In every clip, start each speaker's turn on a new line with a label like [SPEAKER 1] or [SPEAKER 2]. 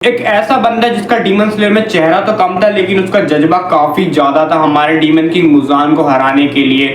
[SPEAKER 1] एक ऐसा बंदा जिसका डीमन स्लेयर में चेहरा तो कम था लेकिन उसका जज्बा काफी ज्यादा था हमारे डीमन किंग मुजान को हराने के लिए।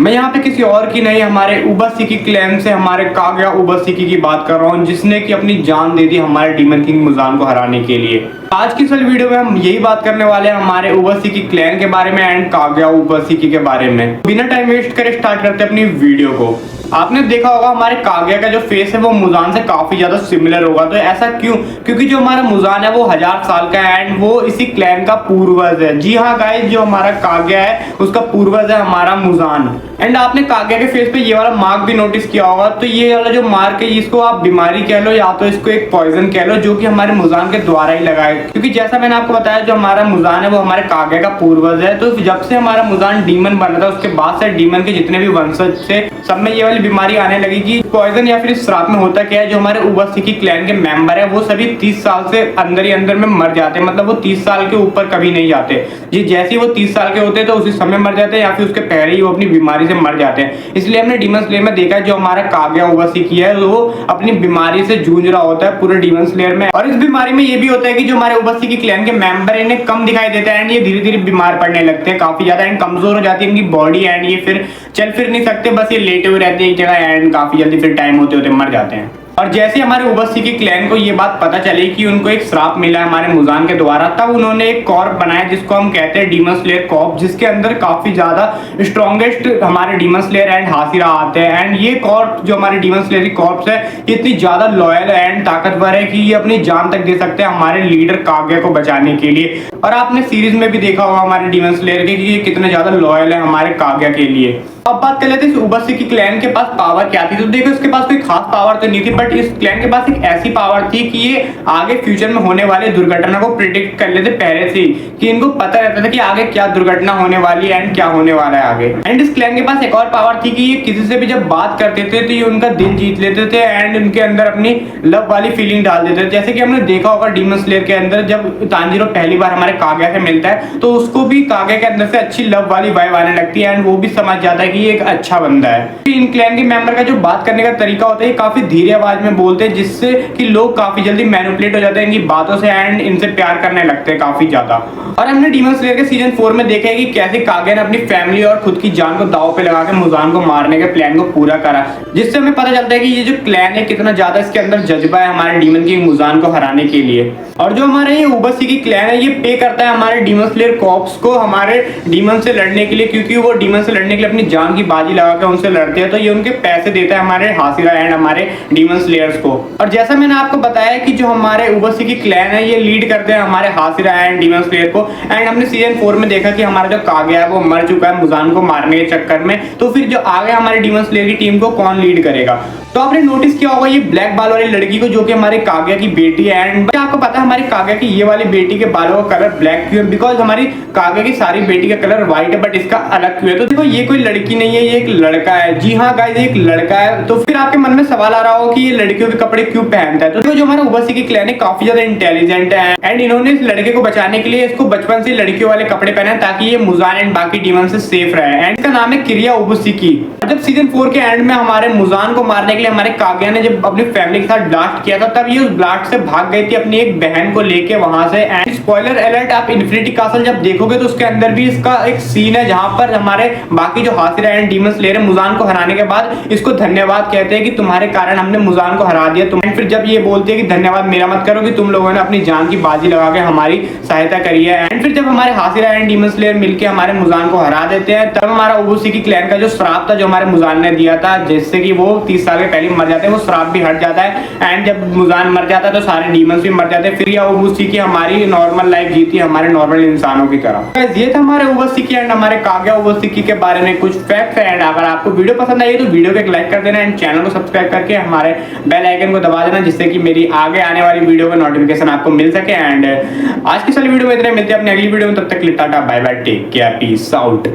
[SPEAKER 1] मैं यहाँ पे किसी और की नहीं, हमारे उबासिकी क्लैन से हमारे कागया उबासिकी की बात कर रहा हूँ, जिसने की अपनी जान दे दी हमारे डीमन किंग मुजान को हराने के लिए। आज की इस वीडियो में हम यही बात करने वाले हैं हमारे उबासिकी क्लैन के बारे में एंड कागया उबासिकी के बारे में। बिना टाइम वेस्ट करे स्टार्ट करते हैं अपनी वीडियो को। आपने देखा होगा हमारे कागया का जो फेस है वो मुजान से काफी ज्यादा सिमिलर होगा। तो ऐसा क्यों? क्योंकि जो हमारा मुजान है वो 1000 साल का है एंड वो इसी क्लैन का पूर्वज है। जी हाँ गाइस, जो हमारा कागया है उसका पूर्वज है हमारा मुजान। एंड आपने कागया के फेस पे ये वाला मार्क भी नोटिस किया होगा। तो ये वाला जो मार्क है इसको आप बीमारी कह लो या तो इसको एक पॉइजन कह लो, जो कि हमारे मुजान के द्वारा ही लगा है। क्योंकि जैसा मैंने आपको बताया जो हमारा मुजान है वो हमारे कागया का पूर्वज है। तो जब से हमारा मुजान डीमन बना था उसके बाद से डीमन के जितने भी वंशज थे सब में ये वाली बीमारी आने लगी कि पॉइजन या फिर श्राप में होता क्या है, जो हमारे उबासिकी क्लैन के मेंबर है वो सभी 30 साल से अंदर ही अंदर में मर जाते हैं। मतलब वो 30 साल के ऊपर कभी नहीं जाते। जी जैसे ही वो 30 साल के होते हैं तो उसी समय मर जाते हैं या फिर उसके पहले ही वो अपनी बीमारी से मर जाते हैं। इसलिए हमने डीमन स्लेयर में देखा है जो हमारा कागया उबासिकी है वो अपनी बीमारी से जूझ रहा होता है पूरे डीमन स्लेयर में। और इस बीमारी में ये भी होता है कि जो हमारे उबासिकी क्लैन के मेंबर इन्हें कम दिखाई देता है एंड ये धीरे धीरे बीमार पड़ने लगते हैं काफी ज्यादा एंड कमजोर हो जाती है इनकी बॉडी एंड ये फिर चल फिर नहीं सकते, बस ये लेटे हुए रहते हैं एक जगह एंड काफी जल्दी फिर टाइम होते होते मर जाते हैं। और जैसे हमारे उबासिकी क्लैन को ये बात पता चली कि उनको एक श्राप मिला है हमारे मुजान के द्वारा, तब उन्होंने एक कॉर्प बनाया जिसको हम कहते हैं डीमन स्लेयर कॉर्प, जिसके अंदर काफी ज्यादा स्ट्रॉन्गेस्ट हमारे डीमन स्लेयर एंड हासिरा आते हैं। एंड ये कॉर्प जो हमारे डीमन स्लेयर की कॉर्प्स है ये इतनी ज्यादा लॉयल एंड ताकतवर है कि ये अपनी जान तक दे सकते हैं हमारे लीडर कागया को बचाने के लिए। और आपने सीरीज में भी देखा होगा हमारे डीमन स्लेयर के कि ये कितने ज्यादा लॉयल है हमारे कागया के लिए। अब बात कर लेते हैं इस उबासिकी क्लैन के पास पावर क्या थी। तो देखो इसके पास कोई खास पावर तो नहीं थी, बट इस क्लैन के पास एक ऐसी पावर थी कि ये आगे फ्यूचर में होने वाले दुर्घटना को प्रिडिक्ट कर लेते पहले से ही, कि इनको पता रहता था कि आगे क्या दुर्घटना होने वाली है एंड क्या होने वाला है आगे। एंड इस क्लैन के पास एक और पावर थी कि ये किसी से भी जब बात करते थे तो ये उनका दिल जीत लेते थे एंड उनके अंदर अपनी लव वाली फीलिंग डाल देते थे। जैसे कि हमने देखा होगा डीमन स्लेयर के अंदर जब तांजीरो पहली बार हमारे कागया से मिलता है तो उसको भी कागया के अंदर से अच्छी लव वाली वाइब आने लगती है एंड वो भी समझ जाता है कि ये एक अच्छा है। इन क्लैन के मेंबर का जो बात करने का तरीका होता है ये काफी धीरे आवाज में बोलते हैं, जिससे कि लोग काफी जल्दी मैनिपुलेट हो जाते हैं इनकी बातों से एंड इनसे प्यार करने लगते हैं काफी ज्यादा। और हमने डीमन स्लेयर के सीजन 4 में देखा है कि कैसे कागया ने अपनी फैमिली और खुद की जान को दांव पे लगा के मुजान को मारने के प्लान को पूरा करा, जिससे हमें पता चलता है कि ये जो क्लैन है कितना ज्यादा इसके अंदर जज्बा है हमारे डीमन किंग मुजान को हराने के लिए। और जो हमारे ये उबासिकी क्लैन है ये पे करता है हमारे डीमन स्लेयर कॉर्प्स को हमारे डीमन से लड़ने के लिए, क्योंकि वो डीमन से लड़ने के लिए अपनी जान की बाजी लगा के उनसे लड़ते हैं। तो ये उनके पैसे देता है हमारे हासिरा एंड हमारे डीमन स्लेयर्स को। और जैसा मैंने आपको बताया कि जो हमारे उबासिकी क्लैन है ये लीड करते हैं हमारे हासिरा एंड डीमन स्लेयर को। एंड हमने सीजन 4 में देखा कि हमारा जो कागया है वो मर चुका है मुजान को मारने के चक्कर में। तो फिर जो आगे हमारे डीमन स्लेयर की टीम को कौन लीड करेगा? तो आपने नोटिस किया होगा ये ब्लैक बाल वाली लड़की को, जो कि हमारे कागया की बेटी है। एंड आपको पता है हमारी कागया की ये वाली बेटी के बालों का कलर ब्लैक क्यों है? बिकॉज हमारी कागया की सारी बेटी का कलर व्हाइट है बट इसका अलग क्यों है? तो देखो ये कोई लड़की नहीं है, ये एक लड़का है। जी हाँ गाइस, एक लड़का है। तो फिर आपके मन में सवाल आ रहा हो कि ये लड़कियों के कपड़े क्यों पहनता है? तो देखो जो हमारा उबासिकी क्लैन है काफी ज्यादा इंटेलिजेंट है एंड इन्होंने इस लड़के को बचाने के लिए इसको बचपन से लड़कियों वाले कपड़े पहने ताकि ये मुजान एंड बाकी डीमन से सेफ रहे। एंड इसका नाम है किरिया उबासिकी। जब सीजन 4 के एंड में हमारे मुजान को मारने के लिए हमारे कागया ने जब अपनी फैमिली के साथ ब्लास्ट किया था तब ये उस ब्लास्ट से भाग गई थी अपनी एक बहन को लेके वहां से। एंड स्पॉइलर अलर्ट, आप इन्फिनिटी कासल जब देखोगे तो उसके अंदर भी इसका एक सीन है जहां पर हमारे बाकी जो हासिरा एंड डीमन स्लेयर है मुजान को हराने के बाद इसको धन्यवाद कहते हैं कि तुम्हारे कारण हमने मुजान को हरा दिया। तुम फिर जब ये बोलते हैं कि धन्यवाद मेरा मत करो कि तुम लोगों ने अपनी जान की बाजी लगा के हमारी सहायता करी है। एंड फिर जब हमारे हासिरा एंड डीमन स्लेयर मिलकर हमारे मुजान को हरा देते हैं तब हमारा उबासिकी क्लैन का जो श्राप था जो हमारे मुजान ने दिया था जिससे कि वो 30 साल के पहले मर जाते हैं, वो श्राप भी हट जाता है। एंड जब मुजान मर जाता है तो सारे डीमंस भी मर जाते हैं। फिर यह उबासिकी हमारी नॉर्मल लाइफ जीती हमारे नॉर्मल इंसानों की तरह। ये था हमारे उबासिकी एंड हमारे कागया उबासिकी के बारे में कुछ फैक्ट्स। एंड अगर आपको वीडियो पसंद आई तो वीडियो को एक लाइक कर देना एंड चैनल को सब्सक्राइब करके हमारे बेल आइकन को दबा देना, जिससे कि मेरी आगे आने वाली वीडियो का नोटिफिकेशन आपको मिल सके। एंड आज की सारी वीडियो में इतने, मिलते हैं अपनी अगली वीडियो में, तब तक tata bye bye, take care, peace out.